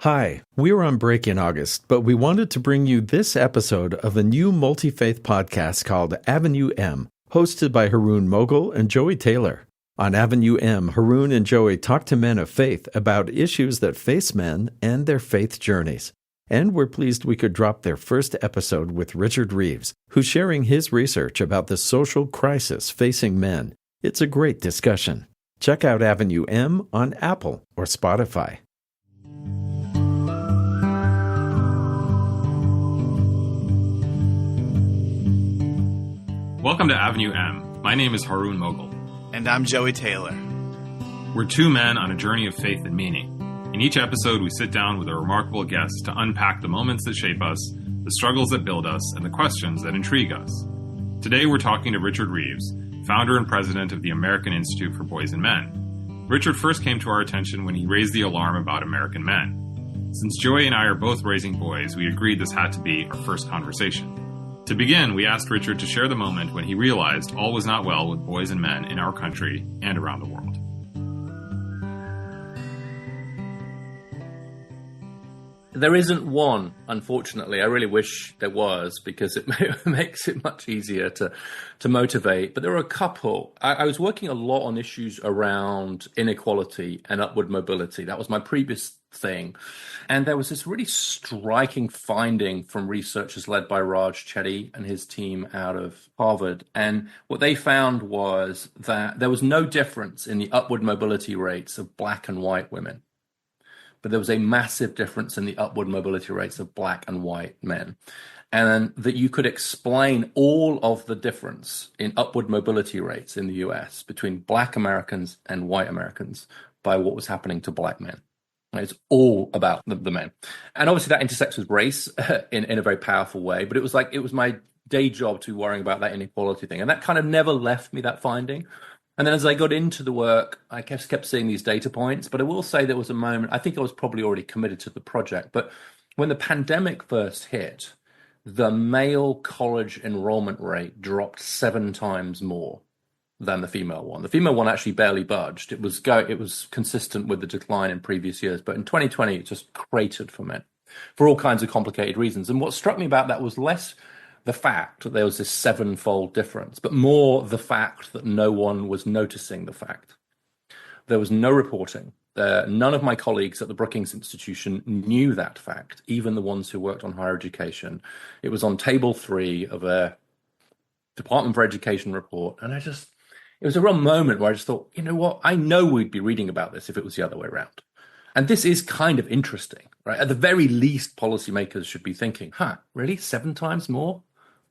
Hi, we were on break in August, but we wanted to bring you this episode of a new multi-faith podcast called Avenue M, hosted by Haroon Moghul and Joey Taylor. On Avenue M, Haroon and Joey talk to men of faith about issues that face men and their faith journeys. And we're pleased we could drop their first episode with Richard Reeves, who's sharing his research about the social crisis facing men. It's a great discussion. Check out Avenue M on Apple or Spotify. Welcome to Avenue M. My name is Haroon Moghul. And I'm Joey Taylor. We're two men on a journey of faith and meaning. In each episode, we sit down with a remarkable guest to unpack the moments that shape us, the struggles that build us, and the questions that intrigue us. Today, we're talking to Richard Reeves, founder and president of the American Institute for Boys and Men. Richard first came to our attention when he raised the alarm about American men. Since Joey and I are both raising boys, we agreed this had to be our first conversation. To begin, we asked Richard to share the moment when he realized all was not well with boys and men in our country and around the world. There isn't one, unfortunately. I really wish there was, because it makes it much easier to motivate. But there are a couple. I was working a lot on issues around inequality and upward mobility. That was my previous thing. And there was this really striking finding from researchers led by Raj Chetty and his team out of Harvard. And what they found was that there was no difference in the upward mobility rates of black and white women. But there was a massive difference in the upward mobility rates of black and white men. And that you could explain all of the difference in upward mobility rates in the US between black Americans and white Americans by what was happening to black men. It's all about the men. And obviously that intersects with race in a very powerful way. But it was my day job to be worrying about that inequality thing. And that kind of never left me, that finding. And then as I got into the work, I kept seeing these data points. But I will say there was a moment, I think I was probably already committed to the project. But when the pandemic first hit, the male college enrollment rate dropped 7 times more than the female one. The female one actually barely budged. It was consistent with the decline in previous years. But in 2020, it just cratered for men for all kinds of complicated reasons. And what struck me about that was less the fact that there was this 7-fold difference, but more the fact that no one was noticing the fact. There was no reporting. None of my colleagues at the Brookings Institution knew that fact, even the ones who worked on higher education. It was on table 3 of a Department for Education report. And it was a real moment where I just thought, you know what? I know we'd be reading about this if it was the other way around. And this is kind of interesting, right? At the very least, policymakers should be thinking, really? 7 times more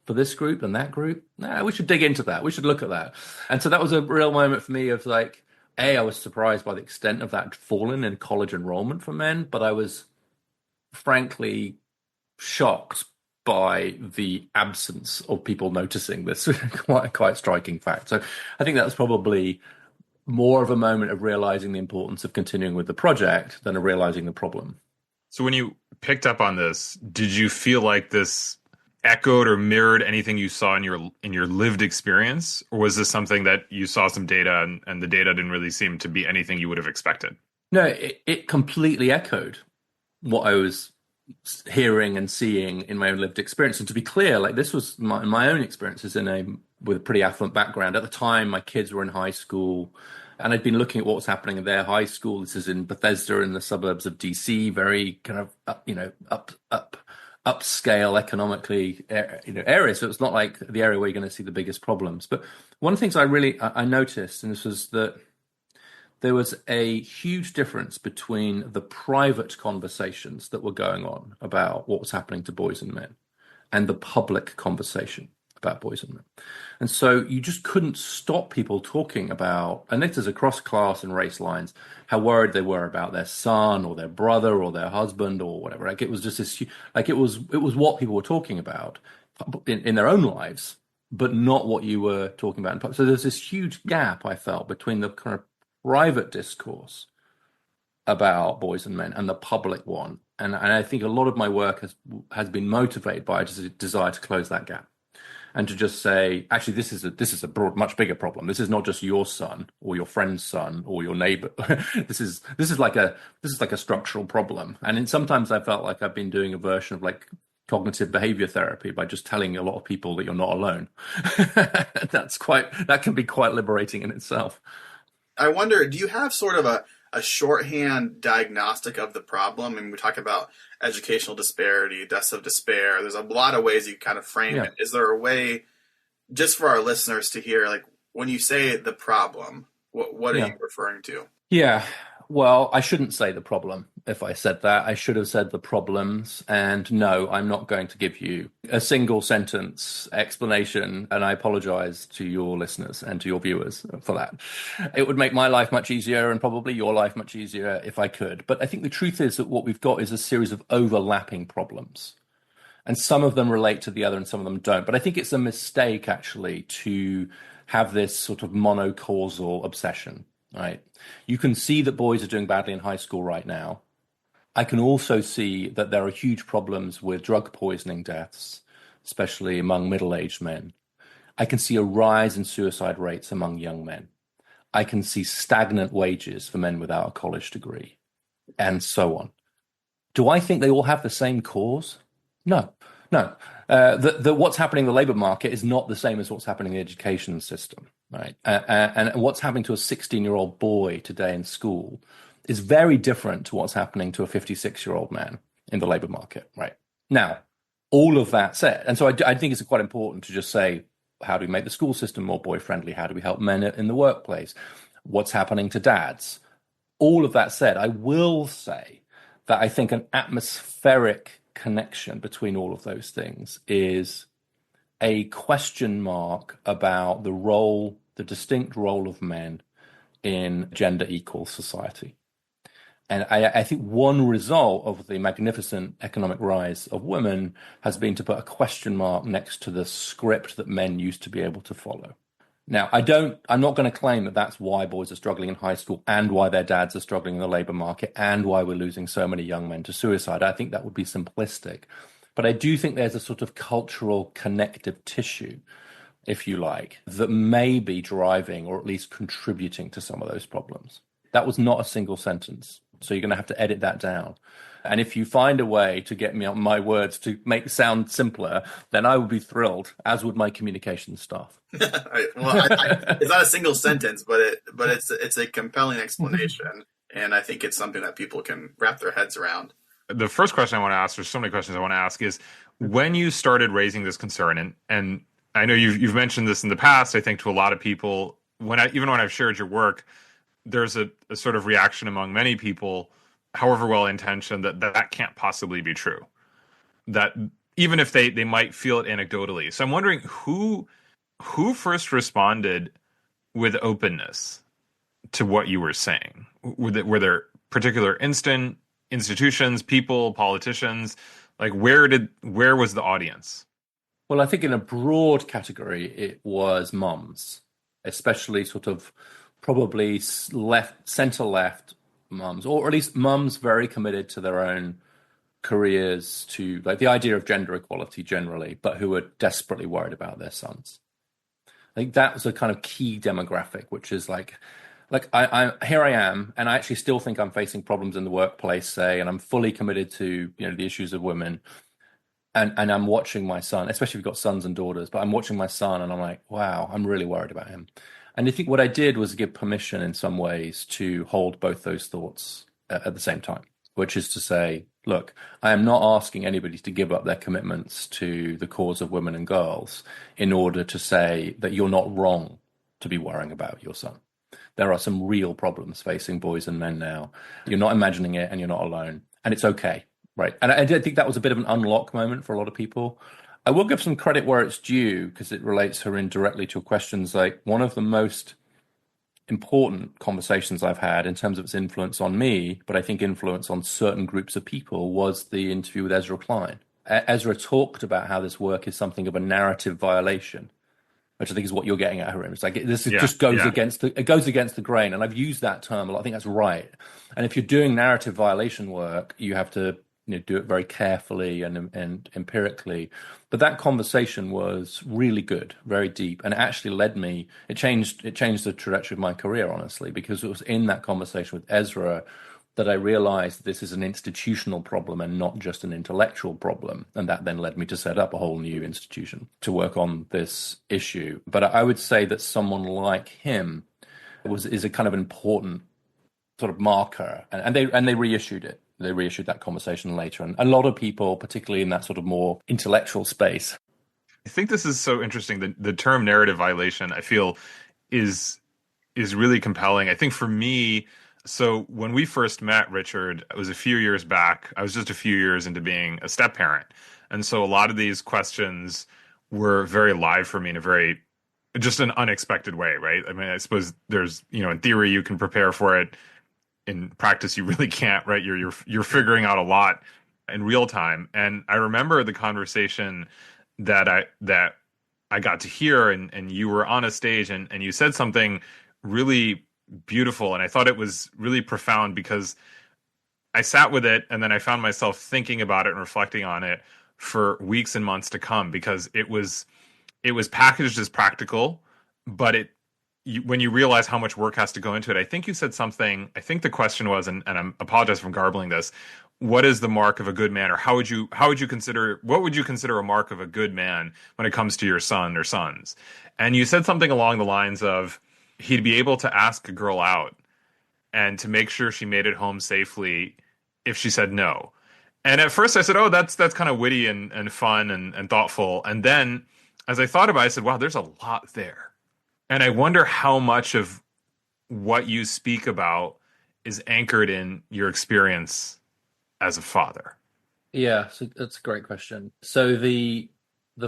for this group and that group? We should dig into that. We should look at that. And so that was a real moment for me of like, I was surprised by the extent of that fallen in college enrollment for men, but I was frankly shocked by the absence of people noticing this quite striking fact. So I think that was probably more of a moment of realizing the importance of continuing with the project than of realizing the problem. So when you picked up on this, did you feel like this echoed or mirrored anything you saw in your lived experience? Or was this something that you saw some data and the data didn't really seem to be anything you would have expected? No, it completely echoed what I was hearing and seeing in my own lived experience. And to be clear, like this was my own experiences with a pretty affluent background. At the time, my kids were in high school and I'd been looking at what was happening in their high school. This is in Bethesda in the suburbs of DC, very kind of upscale economically, area. So it's not like the area where you're going to see the biggest problems. But one of the things I noticed, and this was that there was a huge difference between the private conversations that were going on about what was happening to boys and men and the public conversation about boys and men. And so you just couldn't stop people talking about, and this is across class and race lines, how worried they were about their son or their brother or their husband or whatever. Like it was just this, like it was what people were talking about in their own lives, but not what you were talking about in public. So there's this huge gap, I felt, between the kind of private discourse about boys and men and the public one. And I think a lot of my work has been motivated by a desire to close that gap. and to just say, actually, this is a broad, much bigger problem. This is not just your son or your friend's son or your neighbor. this is like a structural problem. And sometimes I felt like I've been doing a version of like cognitive behavior therapy by just telling a lot of people that you're not alone. That can be quite liberating in itself. I wonder, do you have sort of a shorthand diagnostic of the problem? I mean, we talk about educational disparity, deaths of despair. There's a lot of ways you kind of frame it. Is there a way, just for our listeners to hear, like when you say the problem, what are you referring to? Yeah. Well, I shouldn't say the problem if I said that. I should have said the problems. And no, I'm not going to give you a single sentence explanation. And I apologize to your listeners and to your viewers for that. It would make my life much easier and probably your life much easier if I could. But I think the truth is that what we've got is a series of overlapping problems. And some of them relate to the other and some of them don't. But I think it's a mistake, actually, to have this sort of monocausal obsession. Right. You can see that boys are doing badly in high school right now. I can also see that there are huge problems with drug poisoning deaths, especially among middle-aged men. I can see a rise in suicide rates among young men. I can see stagnant wages for men without a college degree, and so on. Do I think they all have the same cause? No. What's happening in the labor market is not the same as what's happening in the education system. Right. And what's happening to a 16-year-old boy today in school is very different to what's happening to a 56-year-old man in the labor market. Right. Now, all of that said, and so I think it's quite important to just say, how do we make the school system more boy-friendly? How do we help men in the workplace? What's happening to dads? All of that said, I will say that I think an atmospheric connection between all of those things is a question mark about the distinct role of men in gender equal society. And I think one result of the magnificent economic rise of women has been to put a question mark next to the script that men used to be able to follow. Now, I'm not going to claim that that's why boys are struggling in high school and why their dads are struggling in the labor market and why we're losing so many young men to suicide. I think that would be simplistic. But I do think there's a sort of cultural connective tissue, if you like, that may be driving or at least contributing to some of those problems. That was not a single sentence, so you're going to have to edit that down. And if you find a way to get me on my words to make it sound simpler, then I would be thrilled, as would my communications staff. Right. Well, it's not a single sentence, but it's a compelling explanation, and I think it's something that people can wrap their heads around. The first question I want to ask, there's so many questions I want to ask, is when you started raising this concern, and I know you've mentioned this in the past, I think to a lot of people, even when I've shared your work, there's a sort of reaction among many people, however well-intentioned, that can't possibly be true. That even if they might feel it anecdotally. So I'm wondering who first responded with openness to what you were saying? Were there particular institutions, people, politicians? Like where was the audience? Well, I think in a broad category, it was mums, especially sort of probably center-left mums, or at least mums very committed to their own careers, to like the idea of gender equality generally, but who are desperately worried about their sons. I think that was a kind of key demographic, which is like I here I am, and I actually still think I'm facing problems in the workplace, say, and I'm fully committed to the issues of women. And I'm watching my son, especially if you've got sons and daughters, but I'm watching my son and I'm like, wow, I'm really worried about him. And I think what I did was give permission in some ways to hold both those thoughts at the same time, which is to say, look, I am not asking anybody to give up their commitments to the cause of women and girls in order to say that you're not wrong to be worrying about your son. There are some real problems facing boys and men now. You're not imagining it and you're not alone. And it's okay. Right. And I did think that was a bit of an unlock moment for a lot of people. I will give some credit where it's due because it relates her indirectly to questions. Like one of the most important conversations I've had in terms of its influence on me, but I think influence on certain groups of people, was the interview with Ezra Klein. Ezra talked about how this work is something of a narrative violation, which I think is what you're getting at, Haroon. It's like just goes against the grain. And I've used that term a lot. I think that's right. And if you're doing narrative violation work, you have to do it very carefully and empirically. But that conversation was really good, very deep, and it actually it changed the trajectory of my career, honestly, because it was in that conversation with Ezra that I realized this is an institutional problem and not just an intellectual problem. And that then led me to set up a whole new institution to work on this issue. But I would say that someone like him is a kind of important sort of marker, and they reissued it. They reissued that conversation later, and a lot of people, particularly in that sort of more intellectual space. I think this is so interesting. The term narrative violation, I feel, is really compelling. I think for me, so when we first met, Richard, it was a few years back. I was just a few years into being a step parent, and so a lot of these questions were very live for me in a very just an unexpected way, right? I mean, I suppose there's, in theory you can prepare for it. In practice, you really can't, right? You're figuring out a lot in real time. And I remember the conversation that I got to hear, and you were on a stage and you said something really beautiful. And I thought it was really profound because I sat with it and then I found myself thinking about it and reflecting on it for weeks and months to come, because it was packaged as practical, but when you realize how much work has to go into it. I think you said something, I think the question was, and I apologize for garbling this, what is the mark of a good man, or what would you consider a mark of a good man when it comes to your son or sons? And you said something along the lines of, he'd be able to ask a girl out and to make sure she made it home safely if she said no. And at first I said, oh, that's kind of witty and fun and thoughtful. And then as I thought about it, I said, wow, there's a lot there. And I wonder how much of what you speak about is anchored in your experience as a father. Yeah, so that's a great question. So the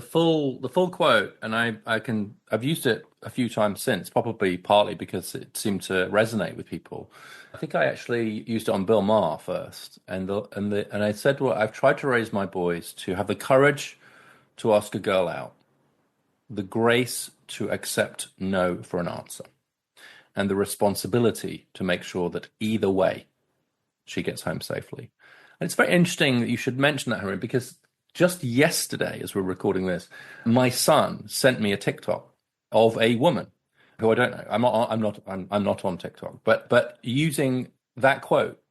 full quote, and I've used it a few times since, probably partly because it seemed to resonate with people. I think I actually used it on Bill Maher first, and I said, well, I've tried to raise my boys to have the courage to ask a girl out, the grace to accept no for an answer, and the responsibility to make sure that either way she gets home safely. And it's very interesting that you should mention that, Haroon, because just yesterday, as we're recording this, my son sent me a TikTok of a woman who I don't know. I'm not on TikTok, but using that quote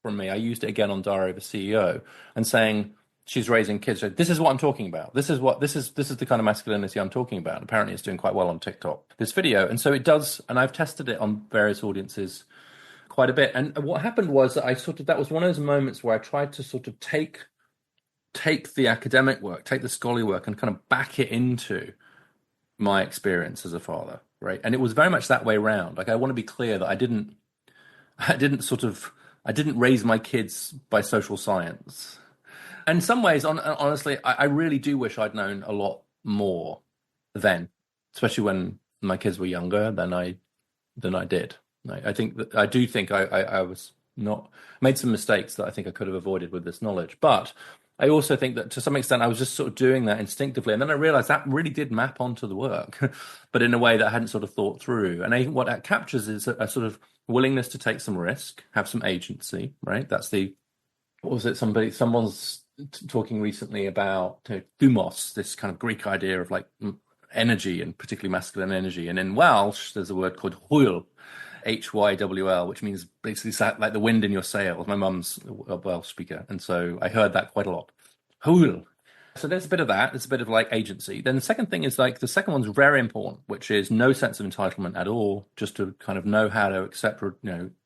from me, I used it again on Diary of a CEO, and saying, she's raising kids. So this is what I'm talking about. This is the kind of masculinity I'm talking about. Apparently it's doing quite well on TikTok, this video. And so it does, and I've tested it on various audiences quite a bit. And what happened was that that was one of those moments where I tried to sort of take the academic work, take the scholarly work, and kind of back it into my experience as a father, right? And it was very much that way around. Like, I want to be clear that I didn't raise my kids by social science. In some ways, honestly, I really do wish I'd known a lot more then, especially when my kids were younger than I did. I do think I was not made some mistakes that I think I could have avoided with this knowledge. But I also think that to some extent I was just sort of doing that instinctively, and then I realized that really did map onto the work, but in a way that I hadn't sort of thought through. And I think what that captures is a sort of willingness to take some risk, have some agency, right? That's someone's talking recently about thumos, this kind of Greek idea of like energy, and particularly masculine energy. And in Welsh, there's a word called hwyl, Hywl, which means basically like the wind in your sails. My mum's a Welsh speaker, and so I heard that quite a lot. Hwyl. So there's a bit of that. There's a bit of like agency. Then the second thing is like, the second one's very important, which is no sense of entitlement at all, just to kind of know how to accept,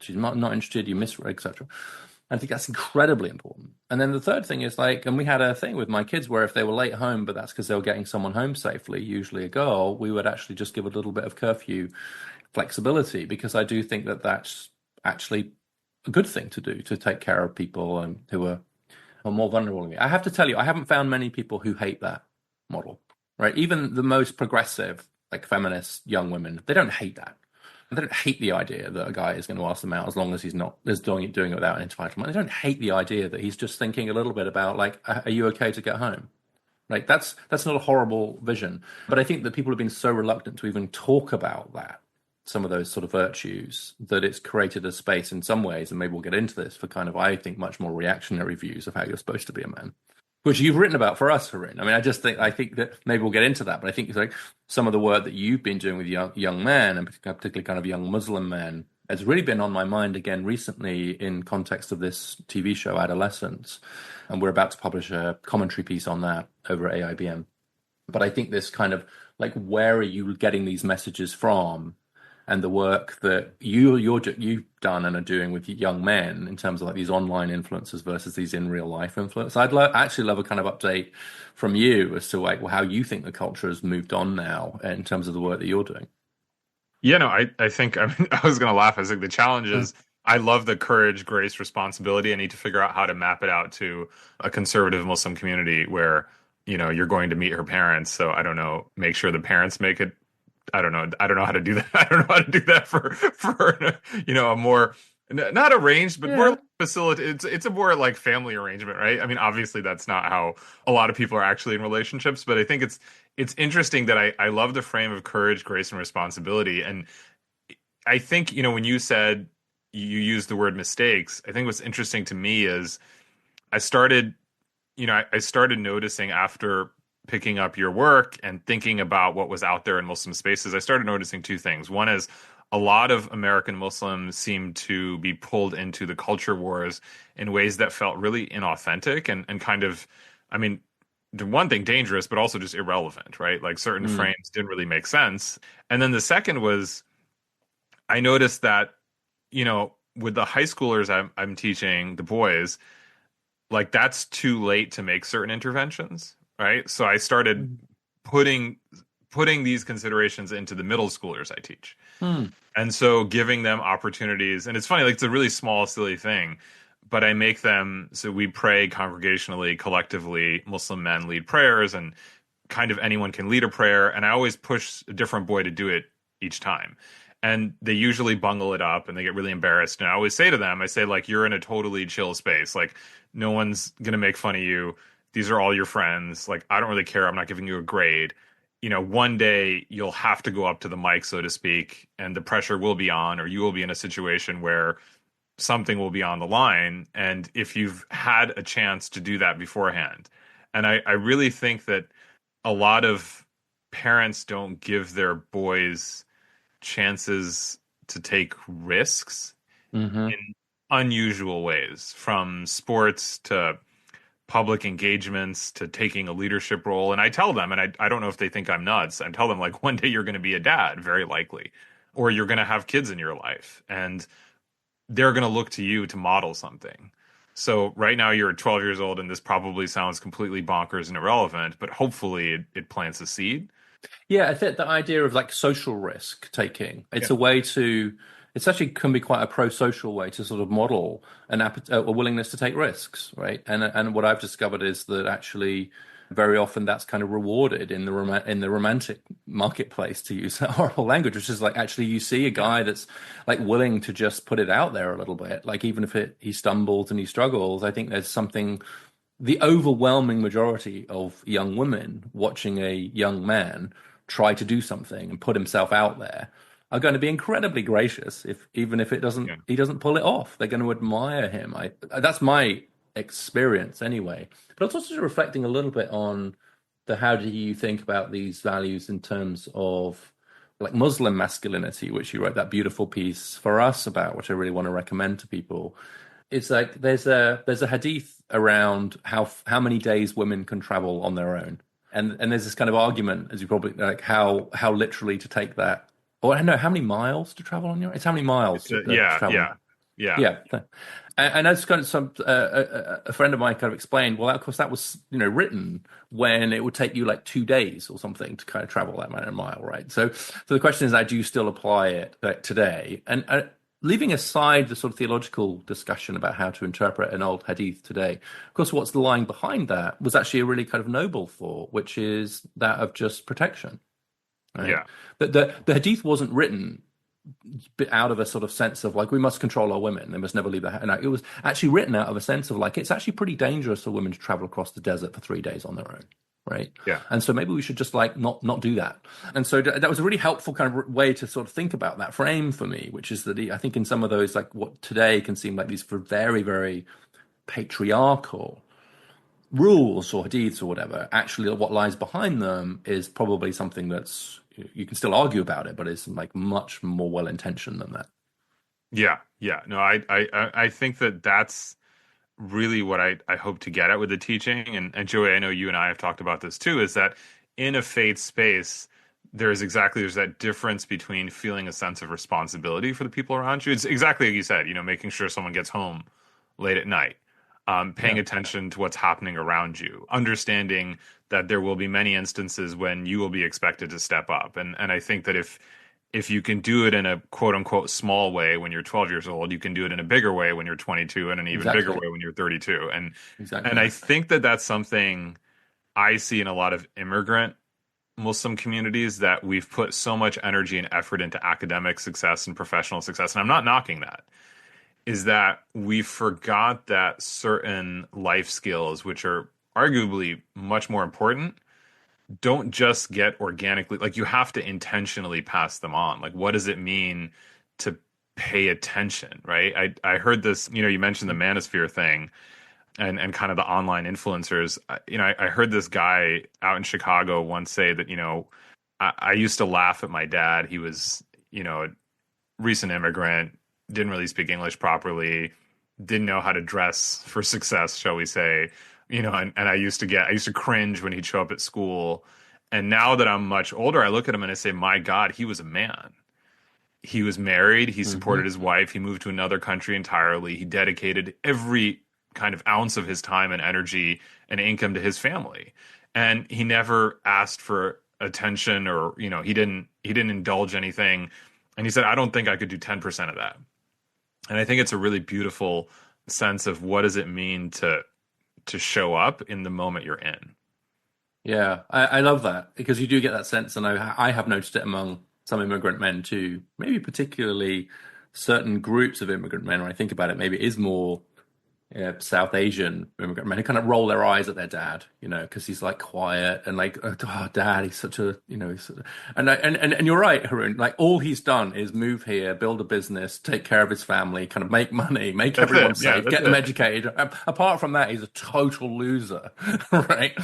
she's not interested, you miss her, etc. I think that's incredibly important. And then the third thing is like, and we had a thing with my kids where if they were late home, but that's because they were getting someone home safely, usually a girl, we would actually just give a little bit of curfew flexibility, because I do think that that's actually a good thing to do, to take care of people who are more vulnerable than me. I have to tell you, I haven't found many people who hate that model, right? Even the most progressive, like feminist young women, they don't hate that. They don't hate the idea that a guy is going to ask them out as long as he's not doing it without an entitlement. They don't hate the idea that he's just thinking a little bit about like, are you okay to get home? Like that's not a horrible vision. But I think that people have been so reluctant to even talk about that some of those sort of virtues, that it's created a space in some ways, and maybe we'll get into this, for kind of, I think, much more reactionary views of how you're supposed to be a man, which you've written about for us, Haroon. I mean, I think that maybe we'll get into that, but I think it's like some of the work that you've been doing with young men, and particularly kind of young Muslim men, has really been on my mind again recently in context of this TV show, Adolescence. And we're about to publish a commentary piece on that over at AIBM. But I think this kind of, like, where are you getting these messages from? And the work that you've done and are doing with young men in terms of like these online influences versus these in real life influences. I'd actually love a kind of update from you as to like how you think the culture has moved on now in terms of the work that you're doing. Yeah, no, I think, I mean, I was going to laugh. I think the challenge is, I love the courage, grace, responsibility. I need to figure out how to map it out to a conservative Muslim community where, you know, you're going to meet her parents. So I don't know, make sure the parents make it. I don't know how to do that. I don't know how to do that for you know, a more, not arranged, but more facilitated. It's a more like family arrangement, right? I mean, obviously that's not how a lot of people are actually in relationships, but I think it's interesting that I love the frame of courage, grace, and responsibility. And I think, you know, when you said you used the word mistakes, I think what's interesting to me is I started noticing after picking up your work and thinking about what was out there in Muslim spaces, I started noticing two things. One is a lot of American Muslims seem to be pulled into the culture wars in ways that felt really inauthentic and kind of, I mean, the one thing, dangerous, but also just irrelevant, right? Like certain frames didn't really make sense. And then the second was, I noticed that, you know, with the high schoolers I'm teaching, the boys, like that's too late to make certain interventions. Right. So I started putting these considerations into the middle schoolers I teach. And so giving them opportunities. And it's funny, like it's a really small, silly thing, but I make them, so we pray congregationally, collectively, Muslim men lead prayers, and kind of anyone can lead a prayer. And I always push a different boy to do it each time. And they usually bungle it up and they get really embarrassed. And I always say to them, I say, like, you're in a totally chill space. Like, no one's going to make fun of you. These are all your friends. Like, I don't really care. I'm not giving you a grade. You know, one day you'll have to go up to the mic, so to speak, and the pressure will be on, or you will be in a situation where something will be on the line. And if you've had a chance to do that beforehand, and I really think that a lot of parents don't give their boys chances to take risks in unusual ways, from sports to public engagements to taking a leadership role. And I tell them, and I don't know if they think I'm nuts, I tell them, like, one day you're going to be a dad, very likely, or you're going to have kids in your life, and they're going to look to you to model something. So right now you're 12 years old, and this probably sounds completely bonkers and irrelevant, but hopefully it plants a seed. Yeah, I think the idea of like social risk taking, it's a way to, it's actually can be quite a pro-social way to sort of model a willingness to take risks, right? And what I've discovered is that actually very often that's kind of rewarded in the romantic marketplace, to use that horrible language, which is like actually you see a guy that's like willing to just put it out there a little bit, like even if he stumbles and he struggles. I think there's something, the overwhelming majority of young women watching a young man try to do something and put himself out there are going to be incredibly gracious even if he doesn't pull it off. They're going to admire him. That's my experience anyway. But I was also reflecting a little bit on how do you think about these values in terms of like Muslim masculinity, which you wrote that beautiful piece for us about, which I really want to recommend to people. It's like there's a hadith around how many days women can travel on their own. And there's this kind of argument, as you probably like, how literally to take that, or I don't know, how many miles to travel on your own? It's how many miles to travel. Yeah. And that's kind of a friend of mine kind of explained, well, of course, that was, written when it would take you like 2 days or something to kind of travel that many mile, right? So the question is, do you still apply it today? And leaving aside the sort of theological discussion about how to interpret an old hadith today, of course, what's lying behind that was actually a really kind of noble thought, which is that of just protection. Right? Yeah. The hadith wasn't written out of a sort of sense of like, we must control our women, they must never leave the house. It was actually written out of a sense of like, it's actually pretty dangerous for women to travel across the desert for 3 days on their own. right? Yeah. And so maybe we should just like not do that. And so that was a really helpful kind of way to sort of think about that frame for me, which is that I think in some of those, like what today can seem like these for very, very patriarchal rules or hadiths or whatever, actually what lies behind them is probably something that's, you can still argue about it, but it's like much more well intentioned than that. Yeah. No, I think that that's really what I hope to get at with the teaching. And Joey, I know you and I have talked about this too, is that in a faith space, there's that difference between feeling a sense of responsibility for the people around you. It's exactly like you said, making sure someone gets home late at night, paying attention to what's happening around you, understanding that there will be many instances when you will be expected to step up. And I think that if you can do it in a quote unquote small way when you're 12 years old, you can do it in a bigger way when you're 22 and an even bigger way when you're 32. And I think that that's something I see in a lot of immigrant Muslim communities, that we've put so much energy and effort into academic success and professional success. And I'm not knocking that, is that we forgot that certain life skills, which are arguably much more important, don't just get organically, like you have to intentionally pass them on. Like, what does it mean to pay attention, right? I heard this, you mentioned the manosphere thing and kind of the online influencers. I heard this guy out in Chicago once say that, I used to laugh at my dad. He was, a recent immigrant, didn't really speak English properly, didn't know how to dress for success, shall we say. And I used to cringe when he'd show up at school. And now that I'm much older, I look at him and I say, my God, he was a man. He was married. He supported his wife. He moved to another country entirely. He dedicated every kind of ounce of his time and energy and income to his family. And he never asked for attention, or, he didn't indulge anything. And he said, I don't think I could do 10% of that. And I think it's a really beautiful sense of what does it mean to show up in the moment you're in. Yeah, I love that, because you do get that sense, and I have noticed it among some immigrant men too, maybe particularly certain groups of immigrant men. When I think about it, maybe it is more South Asian immigrant men who kind of roll their eyes at their dad, because he's like quiet and like, oh, dad, he's such a, and you're right, Haroon, like all he's done is move here, build a business, take care of his family, kind of make money, make everyone safe, get them educated. Apart from that, he's a total loser, right?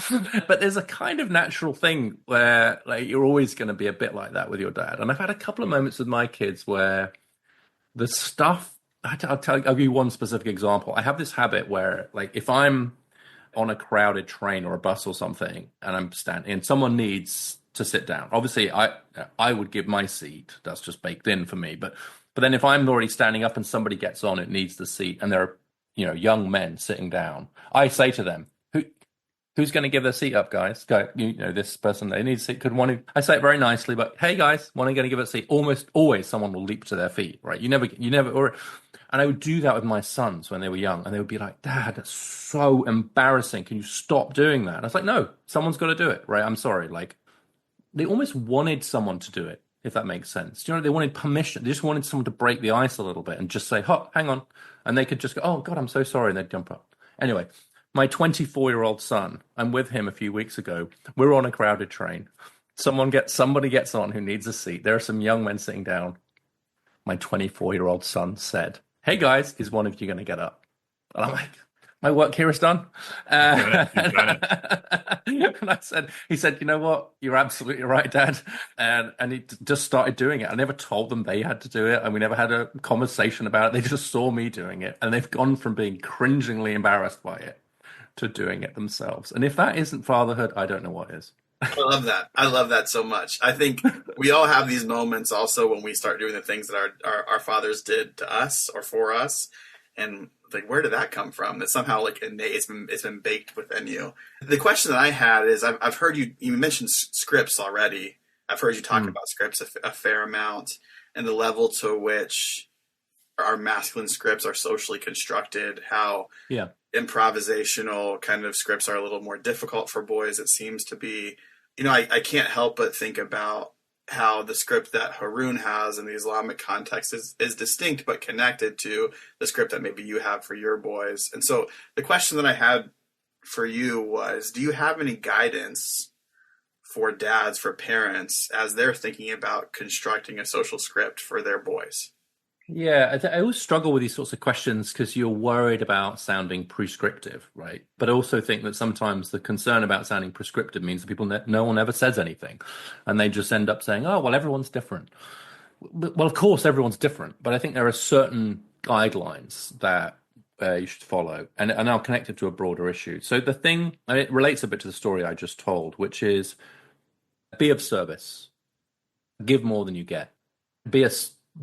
But there's a kind of natural thing where like you're always going to be a bit like that with your dad. And I've had a couple of moments with my kids where the stuff, I'll give you one specific example. I have this habit where, like, if I'm on a crowded train or a bus or something, and I'm standing, and someone needs to sit down, obviously, I would give my seat. That's just baked in for me. But then if I'm already standing up and somebody gets on, it needs the seat, and there are young men sitting down, I say to them, who's going to give their seat up, guys? Go, this person, they need a seat. I say it very nicely, but hey, guys, one are going to give it a seat? Almost always someone will leap to their feet, right? And I would do that with my sons when they were young, and they would be like, Dad, that's so embarrassing. Can you stop doing that? And I was like, no, someone's got to do it, right? I'm sorry. Like, they almost wanted someone to do it, if that makes sense. They wanted permission. They just wanted someone to break the ice a little bit and just say, hang on. And they could just go, oh, God, I'm so sorry. And they'd jump up. Anyway, my 24-year-old son, I'm with him a few weeks ago. We're on a crowded train. Somebody gets on who needs a seat. There are some young men sitting down. My 24-year-old son said, hey, guys, is one of you going to get up? And I'm like, my work here is done. You've done it. And he said, you know what? You're absolutely right, Dad. And he just started doing it. I never told them they had to do it, and we never had a conversation about it. They just saw me doing it, and they've gone from being cringingly embarrassed by it to doing it themselves. And if that isn't fatherhood, I don't know what is. I love that. I love that so much. I think we all have these moments also when we start doing the things that our fathers did to us or for us. And like, where did that come from? That somehow like innate, it's been baked within you. The question that I had is, I've heard you mentioned scripts already. I've heard you talk about scripts a fair amount, and the level to which our masculine scripts are socially constructed, how improvisational kind of scripts are a little more difficult for boys, it seems to be. I can't help but think about how the script that Haroon has in the Islamic context is distinct but connected to the script that maybe you have for your boys. And so the question that I had for you was, do you have any guidance for dads, for parents, as they're thinking about constructing a social script for their boys? Yeah, I always struggle with these sorts of questions because you're worried about sounding prescriptive, right? But I also think that sometimes the concern about sounding prescriptive means that no one ever says anything, and they just end up saying, "Oh, well, everyone's different." Well, of course, everyone's different, but I think there are certain guidelines that you should follow, and I'll connect it to a broader issue. So the thing, and it relates a bit to the story I just told, which is be of service, give more than you get, be a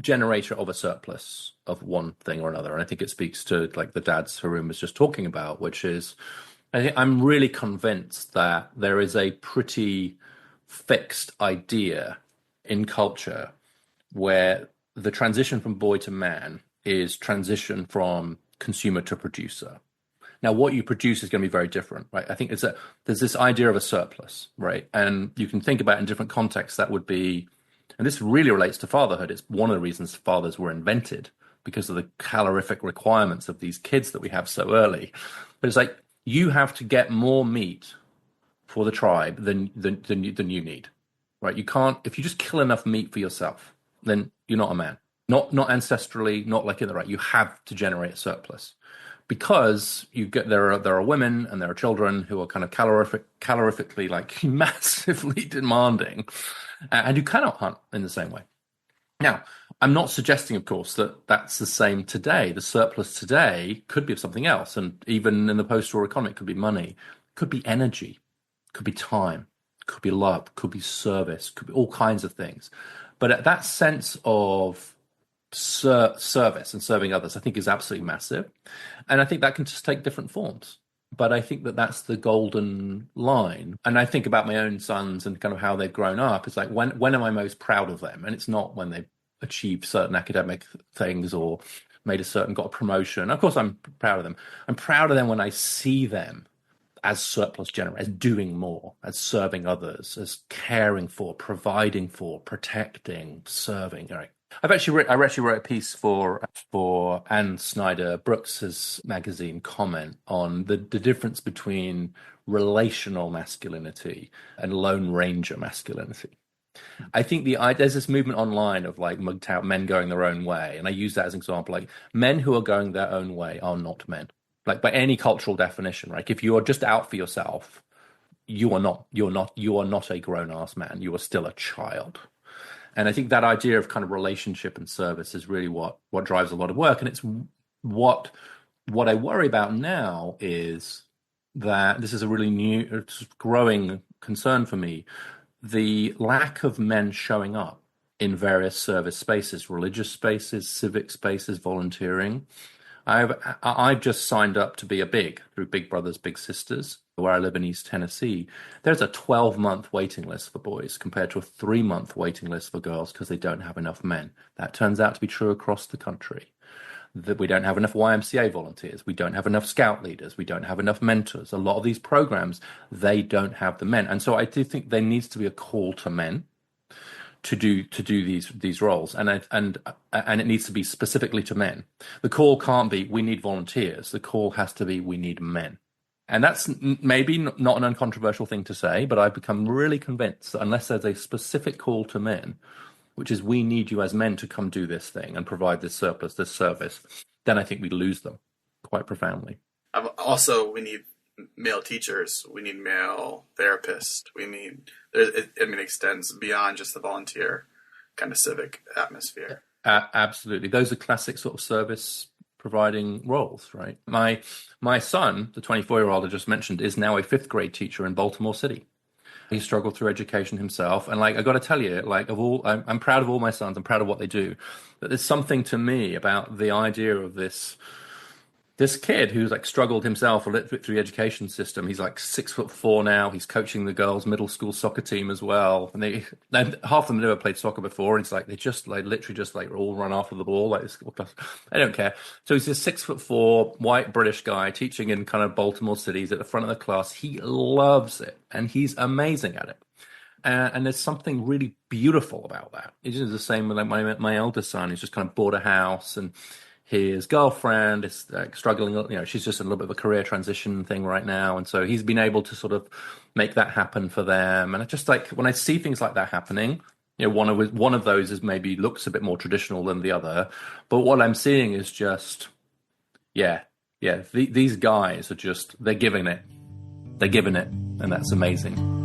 generator of a surplus of one thing or another. And I think it speaks to like the dads Haroon was just talking about, which is I'm really convinced that there is a pretty fixed idea in culture where the transition from boy to man is transition from consumer to producer. Now, what you produce is going to be very different, right? I think there's this idea of a surplus, right? And you can think about in different contexts that would be, and this really relates to fatherhood. It's one of the reasons fathers were invented, because of the calorific requirements of these kids that we have so early. But it's like you have to get more meat for the tribe than you need, right? You can't, if you just kill enough meat for yourself, then you're not a man. Not ancestrally, not like in the right. You have to generate a surplus, because there are women and there are children who are kind of calorifically like massively demanding, and you cannot hunt in the same way. Now, I'm not suggesting, of course, that that's the same today. The surplus today could be of something else, and even in the post-war economy, it could be money, could be energy, could be time, could be love, could be service, could be all kinds of things. But that sense of service and serving others, I think, is absolutely massive. And I think that can just take different forms. But I think that that's the golden line. And I think about my own sons and kind of how they've grown up. It's like, when am I most proud of them? And it's not when they've achieved certain academic things or got a promotion. Of course, I'm proud of them. I'm proud of them when I see them as surplus generators, as doing more, as serving others, as caring for, providing for, protecting, serving. Right. I actually wrote a piece for Anne Snyder Brooks's magazine Comment on the difference between relational masculinity and Lone Ranger masculinity. I think there's this movement online of like mugged out men going their own way, and I use that as an example. Like, men who are going their own way are not men, like by any cultural definition. Right? If you are just out for yourself, you are not a grown-ass man. You are still a child. And I think that idea of kind of relationship and service is really what drives a lot of work. And it's what I worry about now is that this is a really growing concern for me. The lack of men showing up in various service spaces, religious spaces, civic spaces, volunteering. I've just signed up to be a through Big Brothers Big Sisters, where I live in East Tennessee. There's a 12-month waiting list for boys compared to a 3-month waiting list for girls because they don't have enough men. That turns out to be true across the country. That we don't have enough YMCA volunteers, we don't have enough scout leaders, we don't have enough mentors. A lot of these programs, they don't have the men. And so I do think there needs to be a call to men to do these roles, and it needs to be specifically to men. The call can't be we need volunteers. The call has to be we need men. And that's maybe not an uncontroversial thing to say, but I've become really convinced that unless there's a specific call to men, which is we need you as men to come do this thing and provide this surplus, this service, then I think we lose them quite profoundly. Also, we need male teachers, we need male therapists, it extends beyond just the volunteer kind of civic atmosphere. Absolutely. Those are classic sort of service providing roles, right? My son, the 24-year-old I just mentioned, is now a 5th grade teacher in Baltimore City. He struggled through education himself. And like, I got to tell you, like, I'm proud of all my sons. I'm proud of what they do. But there's something to me about the idea of this kid who's like struggled himself a little bit through the education system. He's like 6'4" now. He's coaching the girls' middle school soccer team as well. And half of them never played soccer before. It's like they just like literally just like all run after the ball. Like I don't care. So he's this 6'4" white British guy teaching in kind of Baltimore cities at the front of the class. He loves it and he's amazing at it. And there's something really beautiful about that. It's just the same with like my eldest son. He's just kind of bought a house and his girlfriend is struggling, she's just in a little bit of a career transition thing right now. And so he's been able to sort of make that happen for them. And I just like, when I see things like that happening, one of those is maybe looks a bit more traditional than the other. But what I'm seeing is just, these guys are just, they're giving it. They're giving it. And that's amazing.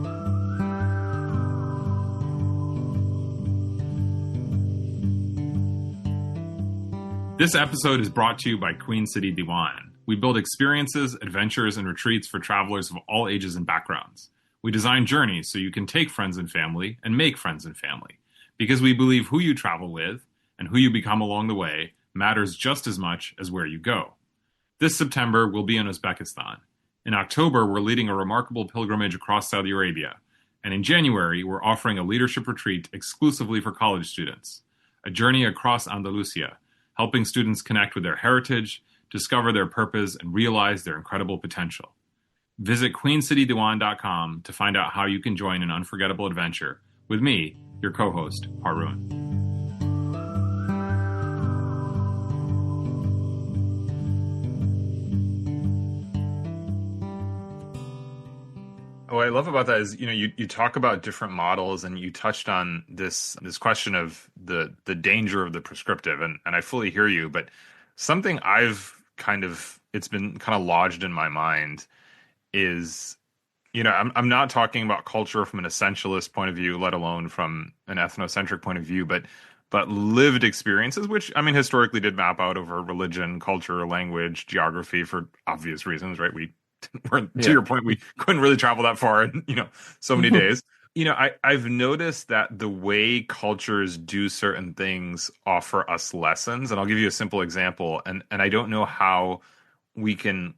This episode is brought to you by Queen City Diwan. We build experiences, adventures, and retreats for travelers of all ages and backgrounds. We design journeys so you can take friends and family and make friends and family, because we believe who you travel with and who you become along the way matters just as much as where you go. This September, we'll be in Uzbekistan. In October, we're leading a remarkable pilgrimage across Saudi Arabia. And in January, we're offering a leadership retreat exclusively for college students, a journey across Andalusia, helping students connect with their heritage, discover their purpose, and realize their incredible potential. Visit queencitydiwan.com to find out how you can join an unforgettable adventure with me, your co-host, Haroon. What I love about that is, you talk about different models, and you touched on this question of the danger of the prescriptive, and I fully hear you. But something it's been kind of lodged in my mind is, I'm not talking about culture from an essentialist point of view, let alone from an ethnocentric point of view, but lived experiences, which historically did map out over religion, culture, language, geography for obvious reasons, right? To your point, we couldn't really travel that far in, so many days. I've noticed that the way cultures do certain things offer us lessons. And I'll give you a simple example. And I don't know how we can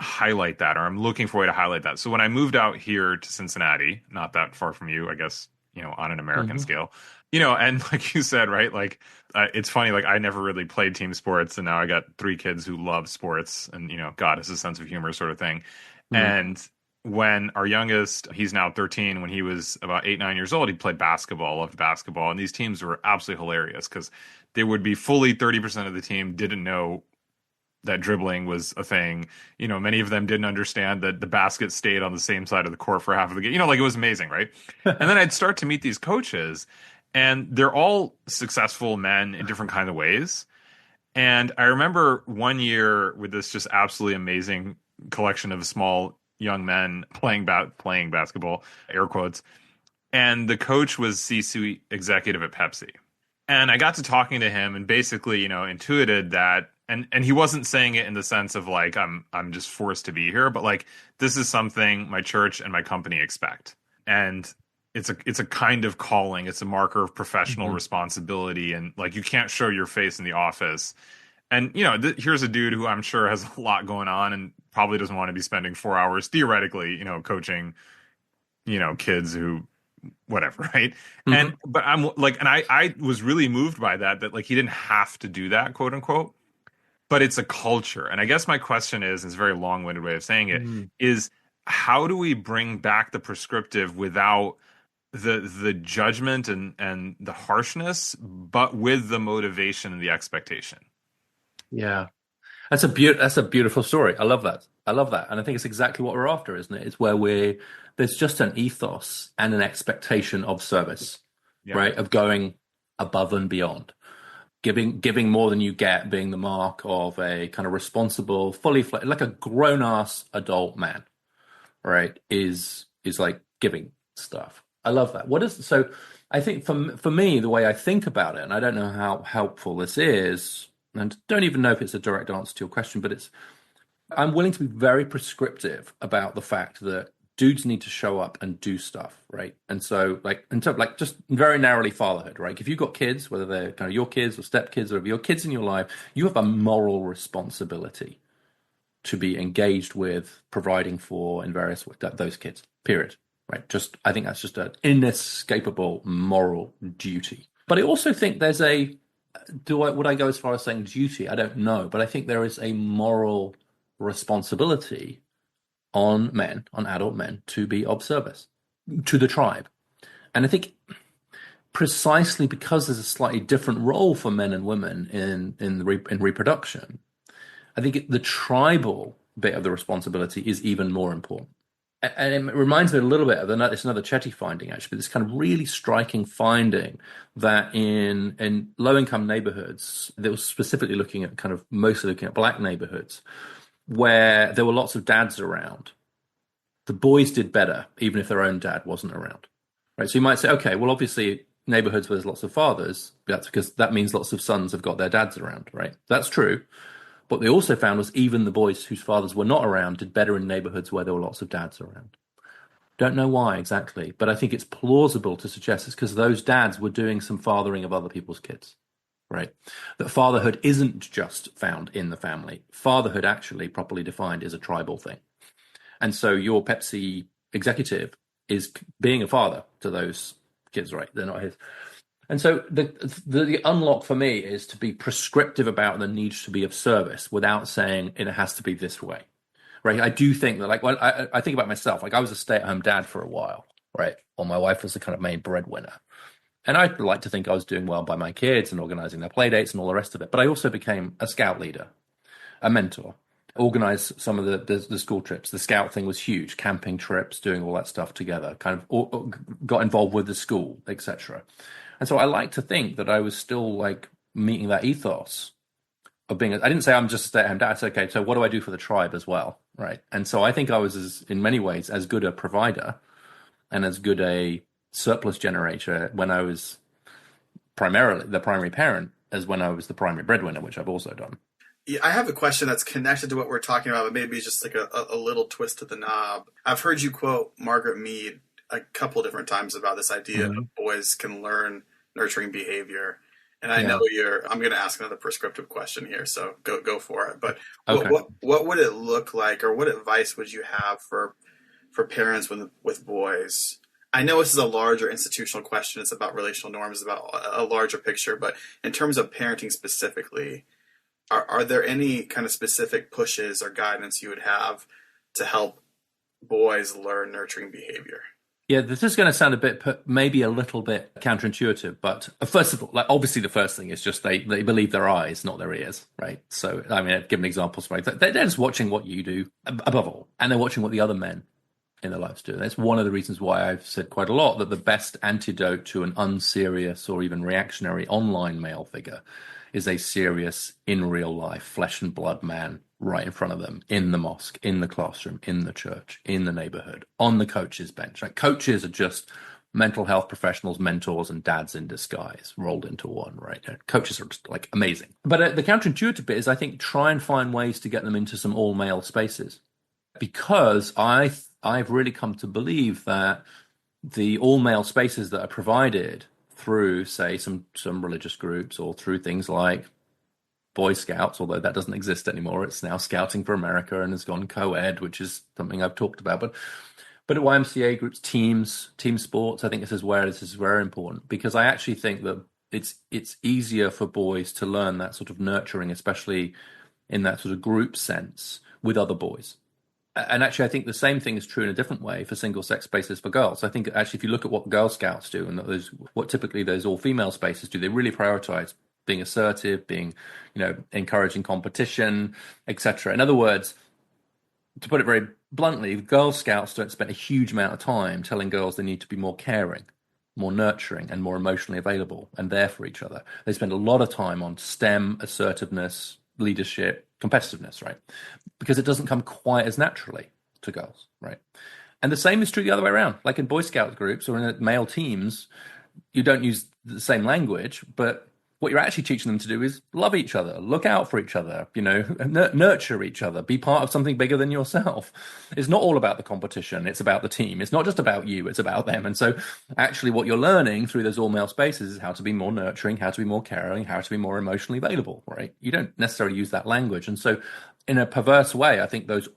highlight that, or I'm looking for a way to highlight that. So when I moved out here to Cincinnati, not that far from you, I guess, on an American scale, and like you said, right, like it's funny, like I never really played team sports, and now I got 3 kids who love sports, and God has a sense of humor sort of thing. And when our youngest, he's now 13, when he was about 8-9 years old, he played basketball, loved basketball, and these teams were absolutely hilarious because they would be fully 30% of the team didn't know that dribbling was a thing. Many of them didn't understand that the basket stayed on the same side of the court for half of the game. Like it was amazing, right? And then I'd start to meet these coaches, and they're all successful men in different kind of ways. And I remember one year with this just absolutely amazing collection of small young men playing basketball, air quotes. And the coach was C-suite executive at Pepsi. And I got to talking to him and basically, intuited that, and he wasn't saying it in the sense of like, I'm just forced to be here, but like, this is something my church and my company expect. And it's a kind of calling. It's a marker of professional responsibility. And like, you can't show your face in the office. And, here's a dude who I'm sure has a lot going on and probably doesn't want to be spending 4 hours theoretically, coaching, kids who, whatever, right? But I'm like, and I was really moved by that like he didn't have to do that, quote unquote, but it's a culture. And I guess my question is a very long-winded way of saying it, is how do we bring back the prescriptive without the judgment and the harshness, but with the motivation and the expectation? Yeah. That's a beautiful story. I love that. And I think it's exactly what we're after, isn't it? It's where there's just an ethos and an expectation of service, right? Of going above and beyond, giving more than you get, being the mark of a kind of responsible, fully like a grown-ass adult man, right? Is like giving stuff. I love that. So I think for me, the way I think about it, and I don't know how helpful this is, and don't even know if it's a direct answer to your question, but I'm willing to be very prescriptive about the fact that dudes need to show up and do stuff, right? And so just very narrowly fatherhood, right? If you've got kids, whether they're kind of your kids or stepkids or your kids in your life, you have a moral responsibility to be engaged with, providing for in various ways, those kids, period, right? I think that's just an inescapable moral duty. But I also think there's would I go as far as saying duty? I don't know, but I think there is a moral responsibility on adult men, to be of service to the tribe. And I think precisely because there's a slightly different role for men and women in reproduction, I think the tribal bit of the responsibility is even more important. And it reminds me a little bit of it's another Chetty finding, actually, but this kind of really striking finding that in low-income neighborhoods, they were specifically mostly looking at black neighborhoods, where there were lots of dads around. The boys did better, even if their own dad wasn't around. Right? So you might say, okay, well, obviously, neighborhoods where there's lots of fathers, that's because that means lots of sons have got their dads around, right? That's true. What they also found was even the boys whose fathers were not around did better in neighborhoods where there were lots of dads around. Don't know why exactly, but I think it's plausible to suggest it's because those dads were doing some fathering of other people's kids, right? That fatherhood isn't just found in the family. Fatherhood, actually, properly defined, is a tribal thing. And so your Pepsi executive is being a father to those kids, right? They're not his. And so the unlock for me is to be prescriptive about the need to be of service without saying it has to be this way, right? I do think that, I think about myself, I was a stay-at-home dad for a while, right? Or my wife was the kind of main breadwinner. And I'd like to think I was doing well by my kids and organizing their play dates and all the rest of it. But I also became a scout leader, a mentor, organized some of the school trips. The scout thing was huge, camping trips, doing all that stuff together, kind of got involved with the school, etc. And so I like to think that I was still meeting that ethos of being, I didn't say I'm just a stay-at-home dad. I said, okay, so what do I do for the tribe as well, right? And so I think I was, in many ways, as good a provider and as good a surplus generator when I was primarily the primary parent as when I was the primary breadwinner, which I've also done. Yeah, I have a question that's connected to what we're talking about, but maybe it's just a little twist to the knob. I've heard you quote Margaret Mead a couple different times about this idea of boys can learn nurturing behavior. And I know I'm going to ask another prescriptive question here, so go for it. But okay. what would it look like, or what advice would you have for parents with boys? I know this is a larger institutional question. It's about relational norms, it's about a larger picture. But in terms of parenting specifically, are there any kind of specific pushes or guidance you would have to help boys learn nurturing behavior? Yeah, this is going to sound maybe a little bit counterintuitive, but first of all, obviously the first thing is just they believe their eyes, not their ears, right? So, I mean, I've given examples, right? They're just watching what you do above all, and they're watching what the other men in their lives do. And that's one of the reasons why I've said quite a lot that the best antidote to an unserious or even reactionary online male figure is a serious, in real life, flesh and blood man right in front of them, in the mosque, in the classroom, in the church, in the neighborhood, on the coach's bench. Like, coaches are just mental health professionals, mentors, and dads in disguise rolled into one, right? Coaches are just amazing. But the counterintuitive bit is, I think, try and find ways to get them into some all-male spaces, because I've really come to believe that the all-male spaces that are provided through, say, some religious groups, or through things like Boy Scouts, although that doesn't exist anymore. It's now Scouting for America and has gone co-ed, which is something I've talked about. But at YMCA groups, team sports, I think this is where this is very important, because I actually think that it's easier for boys to learn that sort of nurturing, especially in that sort of group sense, with other boys. And actually, I think the same thing is true in a different way for single-sex spaces for girls. I think actually, if you look at what Girl Scouts do and what typically those all-female spaces do, they really prioritize being assertive, being, encouraging competition, etc. In other words, to put it very bluntly, Girl Scouts don't spend a huge amount of time telling girls they need to be more caring, more nurturing, and more emotionally available and there for each other. They spend a lot of time on STEM, assertiveness, leadership, competitiveness, right? Because it doesn't come quite as naturally to girls, right? And the same is true the other way around. Like in Boy Scout groups or in male teams, you don't use the same language, but what you're actually teaching them to do is love each other, look out for each other, nurture each other, be part of something bigger than yourself. It's not all about the competition. It's about the team. It's not just about you. It's about them. And so actually what you're learning through those all-male spaces is how to be more nurturing, how to be more caring, how to be more emotionally available, right? You don't necessarily use that language. And so in a perverse way, I think those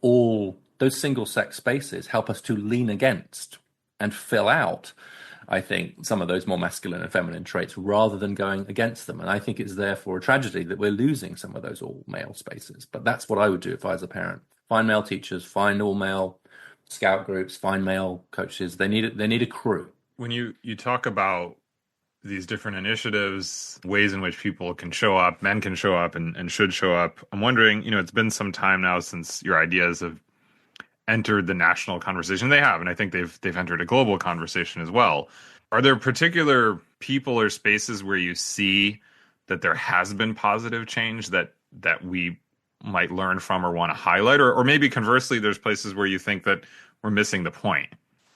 single-sex spaces help us to lean against and fill out, I think, some of those more masculine and feminine traits rather than going against them. And I think it's therefore a tragedy that we're losing some of those all-male spaces. But that's what I would do if I was a parent. Find male teachers, find all-male scout groups, find male coaches. They need a crew. When you talk about these different initiatives, ways in which people can show up, men can show up and should show up. I'm wondering, it's been some time now since your ideas have entered the national conversation. They have, and I think they've entered a global conversation as well. Are there particular people or spaces where you see that there has been positive change that we might learn from or want to highlight, or maybe conversely, there's places where you think that we're missing the point?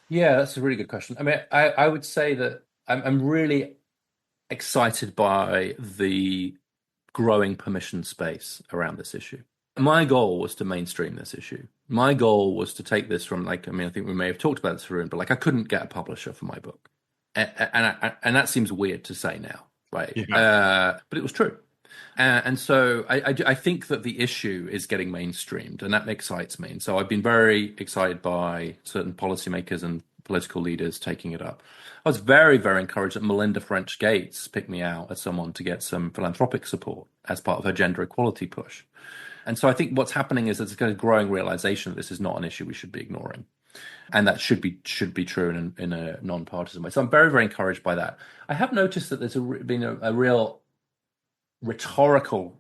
Yeah, that's a really good question. I mean, I would say that I'm really excited by the growing permission space around this issue. My goal was to mainstream this issue. My goal was to take this from, I think we may have talked about this, Haroon, but I couldn't get a publisher for my book. And that seems weird to say now, right? Yeah. But it was true. And so I think that the issue is getting mainstreamed, and that excites me. And so I've been very excited by certain policymakers and political leaders taking it up. I was very, very encouraged that Melinda French Gates picked me out as someone to get some philanthropic support as part of her gender equality push. And so I think what's happening is there's a growing realization that this is not an issue we should be ignoring. And that should be true in a non-partisan way. So I'm very, very encouraged by that. I have noticed that there's been a real rhetorical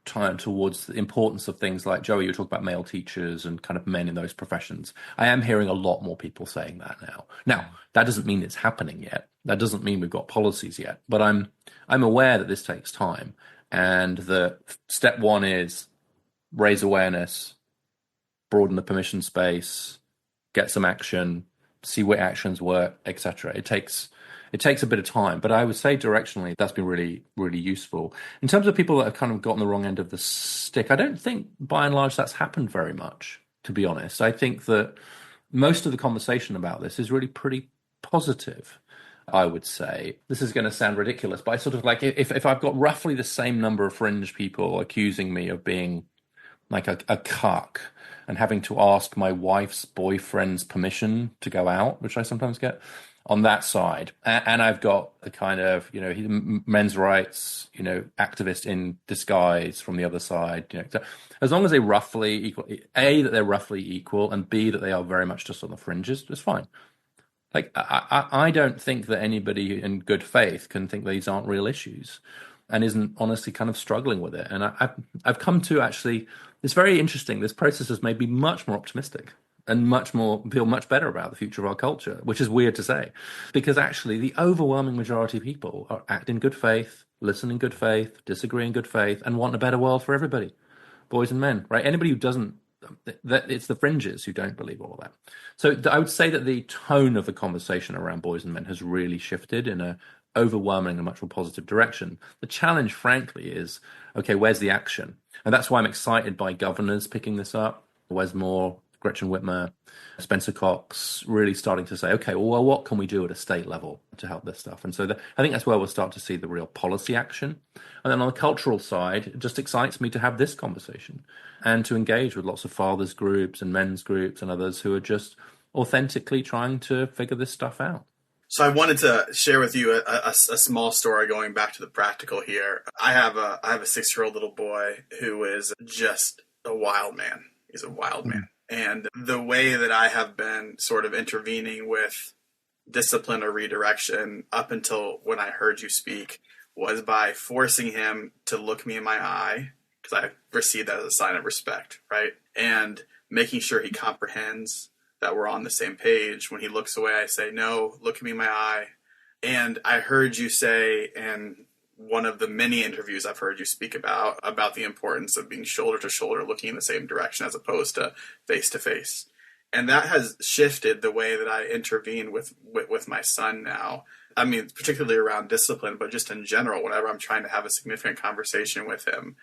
time towards the importance of things like, Joey, you talk about male teachers and kind of men in those professions. I am hearing a lot more people saying that now. Now, that doesn't mean it's happening yet. That doesn't mean we've got policies yet. But I'm aware that this takes time. And the step one is raise awareness, broaden the permission space, get some action, see what actions work, etc. It takes a bit of time, but I would say directionally that's been really, really useful. In terms of people that have kind of gotten the wrong end of the stick, I don't think by and large that's happened very much, to be honest. I think that most of the conversation about this is really pretty positive, I would say. This is going to sound ridiculous, but I sort of if I've got roughly the same number of fringe people accusing me of being like a cuck and having to ask my wife's boyfriend's permission to go out, which I sometimes get, on that side, and I've got the kind of men's rights activist in disguise from the other side. So as long as they roughly equal, A, that they're roughly equal, and B, that they are very much just on the fringes, it's fine. I don't think that anybody in good faith can think these aren't real issues and isn't honestly kind of struggling with it. And I've come to actually, it's very interesting. This process has made me much more optimistic and feel much better about the future of our culture, which is weird to say, because actually the overwhelming majority of people act in good faith, listen in good faith, disagree in good faith, and want a better world for everybody, boys and men, right? Anybody who doesn't, it's the fringes who don't believe all of that. So I would say that the tone of the conversation around boys and men has really shifted in a overwhelming and much more positive direction. The challenge, frankly, is, okay, where's the action? And that's why I'm excited by governors picking this up. Wes Moore, Gretchen Whitmer, Spencer Cox, really starting to say, okay, well, what can we do at a state level to help this stuff? And so I think that's where we'll start to see the real policy action. And then on the cultural side, it just excites me to have this conversation and to engage with lots of fathers groups and men's groups and others who are just authentically trying to figure this stuff out. So I wanted to share with you a small story going back to the practical here. I have a 6-year-old little boy who is just a wild man. He's a wild man. And the way that I have been sort of intervening with discipline or redirection up until when I heard you speak was by forcing him to look me in my eye, because I perceive that as a sign of respect, right? And making sure he comprehends that we're on the same page. When he looks away, I say, no, look me in my eye. And I heard you say in one of the many interviews I've heard you speak about the importance of being shoulder to shoulder, looking in the same direction as opposed to face to face. And that has shifted the way that I intervene with my son now. I mean, particularly around discipline, but just in general, whenever I'm trying to have a significant conversation with him,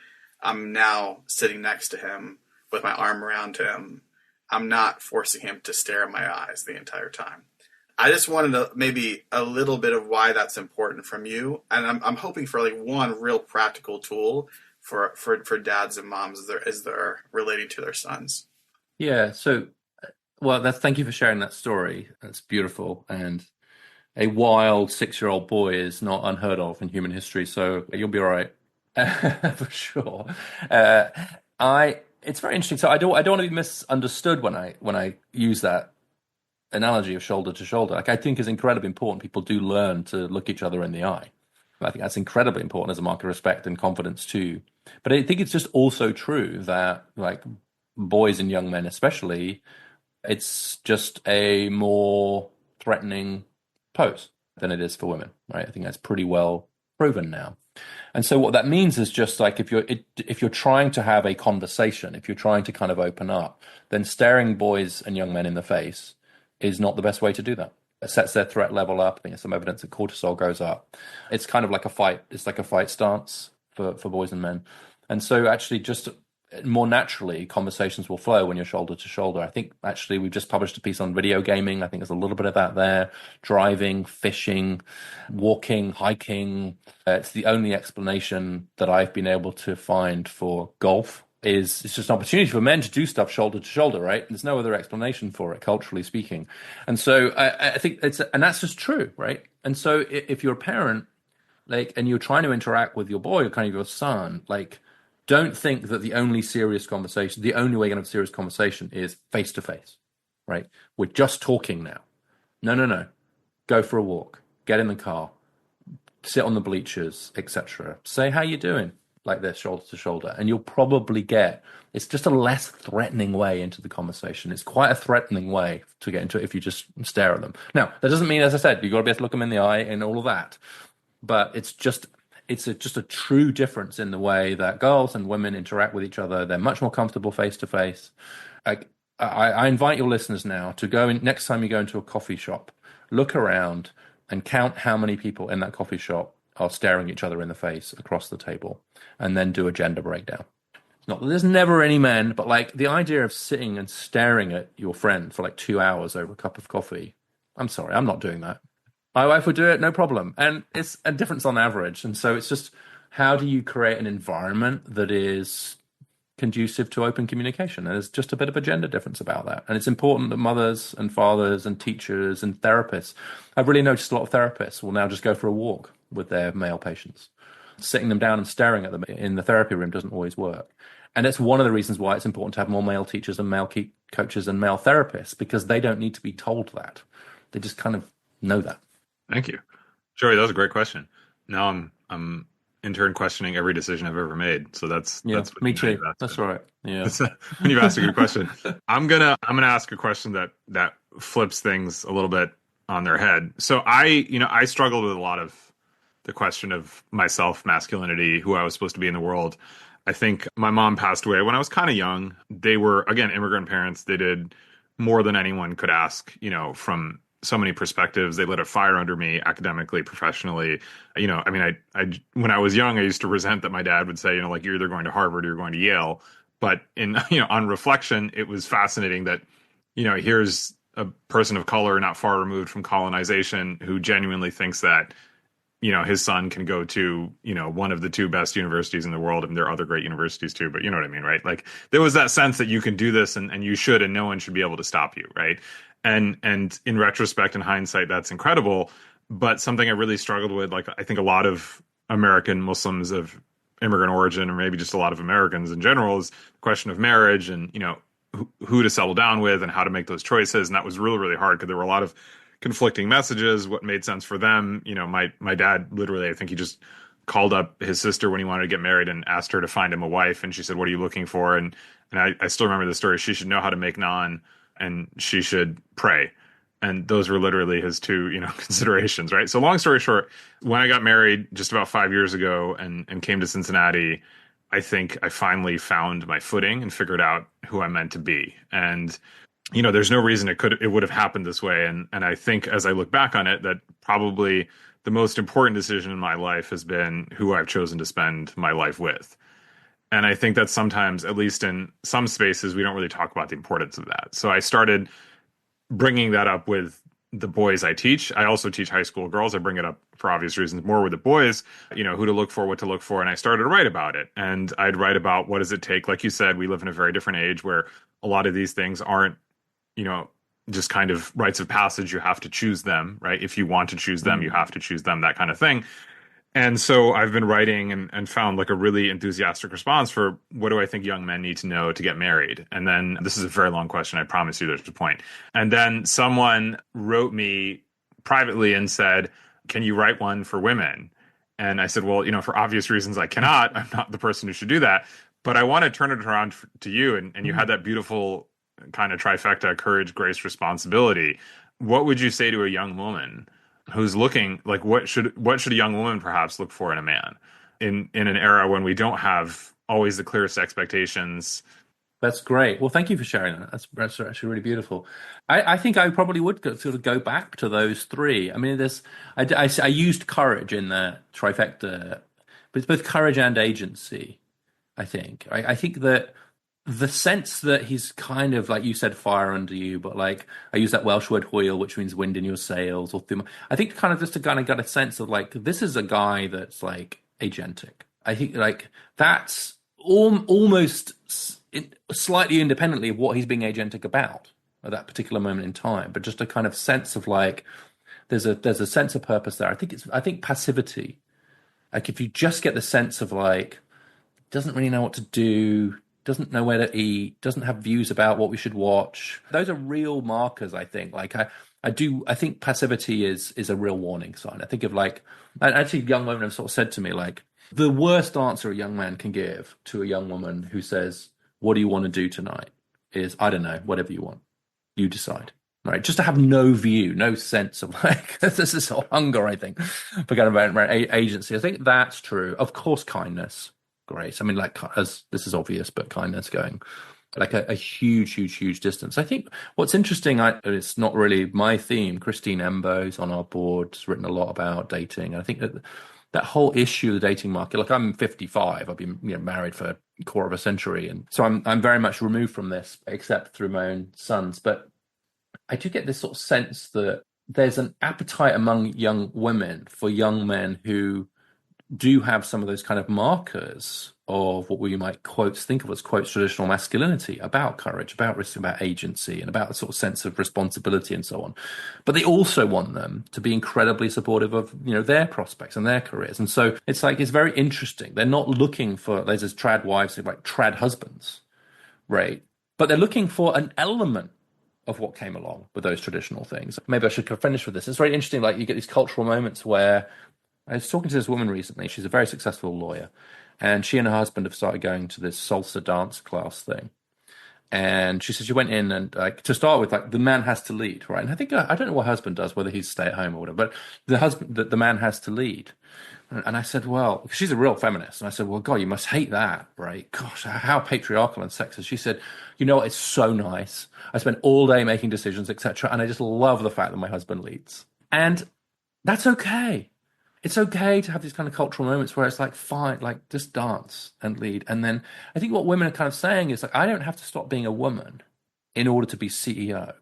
I'm now sitting next to him with my arm around him. I'm not forcing him to stare in my eyes the entire time. I just wanted to maybe a little bit of why that's important from you. And I'm hoping for like one real practical tool for dads and moms as they're relating to their sons. Yeah. So, well, thank you for sharing that story. That's beautiful. And a wild 6-year-old boy is not unheard of in human history. So you'll be all right. For sure. It's very interesting. So I don't want to be misunderstood when I use that analogy of shoulder to shoulder, like I think is incredibly important. People do learn to look each other in the eye. I think that's incredibly important as a mark of respect and confidence too. But I think it's just also true that like boys and young men especially, it's just a more threatening pose than it is for women, right? I think that's pretty well proven now. And so what that means is just like if you're trying to have a conversation, if you're trying to kind of open up, then staring boys and young men in the face is not the best way to do that. It sets their threat level up. I think there's some evidence that cortisol goes up. It's kind of like a fight. It's like a fight stance for boys and men. And so actually just more naturally, conversations will flow when you're shoulder to shoulder. I think actually we've just published a piece on video gaming. I think there's a little bit of that there. Driving, fishing, walking, hiking. It's the only explanation that I've been able to find for golf. It's just an opportunity for men to do stuff shoulder to shoulder, right? There's no other explanation for it, culturally speaking. And so I think and that's just true, right? And so if you're a parent, like, and you're trying to interact with your boy or kind of your son, like, don't think that the only way you're going to have a serious conversation is face to face, right? We're just talking now. No. Go for a walk, get in the car, sit on the bleachers, etc. Say how you doing, like this, shoulder to shoulder, and you'll probably it's just a less threatening way into the conversation. It's quite a threatening way to get into it if you just stare at them. Now, that doesn't mean, as I said, you've got to be able to look them in the eye and all of that, but it's just a true difference in the way that girls and women interact with each other. They're much more comfortable face to face. I invite your listeners now to go in, next time you go into a coffee shop, look around and count how many people in that coffee shop are staring each other in the face across the table, and then do a gender breakdown. It's not that there's never any men, but like the idea of sitting and staring at your friend for like 2 hours over a cup of coffee. I'm sorry, I'm not doing that. My wife would do it, no problem. And it's a difference on average. And so it's just, how do you create an environment that is conducive to open communication? And there's just a bit of a gender difference about that. And it's important that mothers and fathers and teachers and therapists, I've really noticed a lot of therapists will now just go for a walk with their male patients. Sitting them down and staring at them in the therapy room doesn't always work. And it's one of the reasons why it's important to have more male teachers and male coaches and male therapists, because they don't need to be told that. They just kind of know that. Thank you, Joey. That was a great question. Now I'm in turn questioning every decision I've ever made. So that's what me too. That's right. Yeah, when you've asked a good question, I'm gonna ask a question that flips things a little bit on their head. So I struggled with a lot of the question of myself, masculinity, who I was supposed to be in the world. I think my mom passed away when I was kind of young. They were, again, immigrant parents. They did more than anyone could ask, from so many perspectives. They lit a fire under me academically, professionally. I when I was young, I used to resent that my dad would say, like, you're either going to Harvard or you're going to Yale. But on reflection, it was fascinating that, here's a person of color not far removed from colonization who genuinely thinks that, his son can go to, one of the two best universities in the world. And there are other great universities too, but you know what I mean, right? Like, there was that sense that you can do this and you should, and no one should be able to stop you, right? And in retrospect and hindsight, that's incredible. But something I really struggled with, like I think a lot of American Muslims of immigrant origin, or maybe just a lot of Americans in general, is the question of marriage and, who to settle down with and how to make those choices. And that was really, really hard because there were a lot of conflicting messages, what made sense for them. My dad, literally, I think he just called up his sister when he wanted to get married and asked her to find him a wife. And she said, what are you looking for? And I still remember the story. She should know how to make naan and she should pray. And those were literally his two, considerations, right? So long story short, when I got married just about 5 years ago and came to Cincinnati, I think I finally found my footing and figured out who I meant to be. And, there's no reason it would have happened this way. And I think as I look back on it, that probably the most important decision in my life has been who I've chosen to spend my life with. And I think that sometimes, at least in some spaces, we don't really talk about the importance of that. So I started bringing that up with the boys I teach. I also teach high school girls. I bring it up for obvious reasons more with the boys, who to look for, what to look for. And I started to write about it. And I'd write about what does it take. Like you said, we live in a very different age where a lot of these things aren't, just kind of rites of passage. You have to choose them, right? If you want to choose them, you have to choose them, that kind of thing. And so I've been writing and found like a really enthusiastic response for what do I think young men need to know to get married? And then this is a very long question. I promise you there's a point. And then someone wrote me privately and said, can you write one for women? And I said, well, for obvious reasons, I cannot. I'm not the person who should do that. But I want to turn it around to you. And you had that beautiful kind of trifecta: courage, grace, responsibility. What would you say to a young woman who's looking, like, what should a young woman perhaps look for in a man in an era when we don't have always the clearest expectations? That's great. Well, thank you for sharing that. That's actually really beautiful. I think I probably would go back to those three. I mean, I used courage in that trifecta, but it's both courage and agency, I think. I think that the sense that he's kind of, like you said, fire under you, but like I use that Welsh word hwyl, which means wind in your sails, or I think kind of just to kind of get a sense of like, this is a guy that's like agentic. I think like that's almost slightly independently of what he's being agentic about at that particular moment in time, but just a kind of sense of like, there's a sense of purpose there. I think passivity, like if you just get the sense of like, doesn't really know what to do, doesn't know where to eat, doesn't have views about what we should watch. Those are real markers, I think. Like I think passivity is a real warning sign. I think of like, actually young women have sort of said to me, like, the worst answer a young man can give to a young woman who says, what do you want to do tonight? Is, I don't know, whatever you want. You decide. Right? Just to have no view, no sense of like, this is sort of hunger, I think, forget about agency. I think that's true. Of course, kindness. Grace. I mean, like, as this is obvious, but kindness going like a huge distance. I think what's interesting, it's not really my theme. Christine Embo's on our board, has written a lot about dating. And I think that whole issue of the dating market, like I'm 55, I've been married for a quarter of a century. And so I'm very much removed from this, except through my own sons. But I do get this sort of sense that there's an appetite among young women for young men who do have some of those kind of markers of what we might think of as traditional masculinity, about courage, about risk, about agency, and about a sort of sense of responsibility and so on. But they also want them to be incredibly supportive of, their prospects and their careers. And so it's very interesting. They're not looking for, there's this trad wives, like trad husbands, right? But they're looking for an element of what came along with those traditional things. Maybe I should finish with this. It's very interesting. Like you get these cultural moments where I was talking to this woman recently. She's a very successful lawyer, and she and her husband have started going to this salsa dance class thing. And she said she went in and, like, to start with, like, the man has to lead, right? And I think, I don't know what husband does, whether he's stay at home or whatever, but the man has to lead. And I said, well, she's a real feminist. And I said, well, God, you must hate that, right? Gosh, how patriarchal and sexist. She said, it's so nice. I spend all day making decisions, etc. And I just love the fact that my husband leads. And that's okay. It's okay to have these kind of cultural moments where it's like, fine, like just dance and lead. And then I think what women are kind of saying is like, I don't have to stop being a woman in order to be CEO.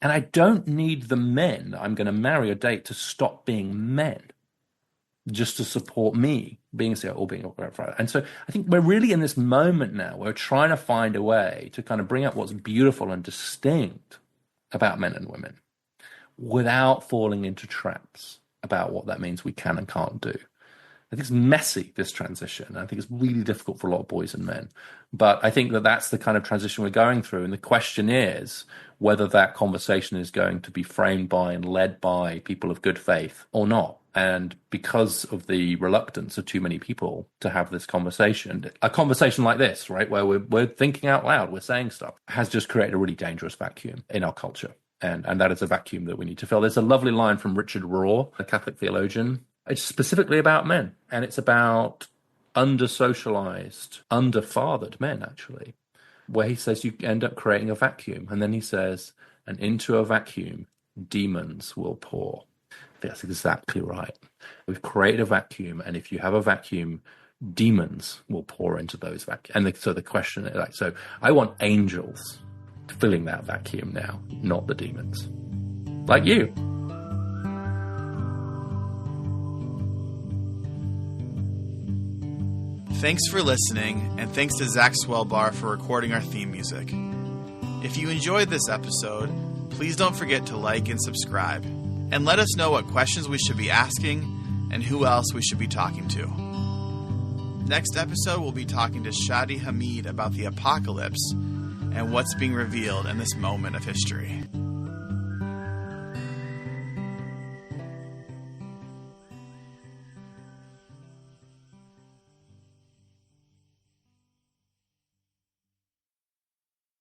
And I don't need the men that I'm going to marry or date to stop being men just to support me being a CEO or being a whatever. And so I think we're really in this moment now where we're trying to find a way to kind of bring up what's beautiful and distinct about men and women without falling into traps about what that means we can and can't do. I think it's messy, this transition. I think it's really difficult for a lot of boys and men. But I think that that's the kind of transition we're going through. And the question is whether that conversation is going to be framed by and led by people of good faith or not. And because of the reluctance of too many people to have this conversation, a conversation like this, right, where we're thinking out loud, we're saying stuff, has just created a really dangerous vacuum in our culture. And that is a vacuum that we need to fill. There's a lovely line from Richard Reeves, a Catholic theologian. It's specifically about men, and it's about under-socialized, under-fathered men, actually, where he says you end up creating a vacuum. And then he says, and into a vacuum, demons will pour. That's exactly right. We've created a vacuum, and if you have a vacuum, demons will pour into those vacuums. And so the question is, so I want angels filling that vacuum now, not the demons. Like you. Thanks for listening, and thanks to Zach Swellbar for recording our theme music. If you enjoyed this episode, please don't forget to like and subscribe. And let us know what questions we should be asking, and who else we should be talking to. Next episode, we'll be talking to Shadi Hamid about the apocalypse and what's being revealed in this moment of history.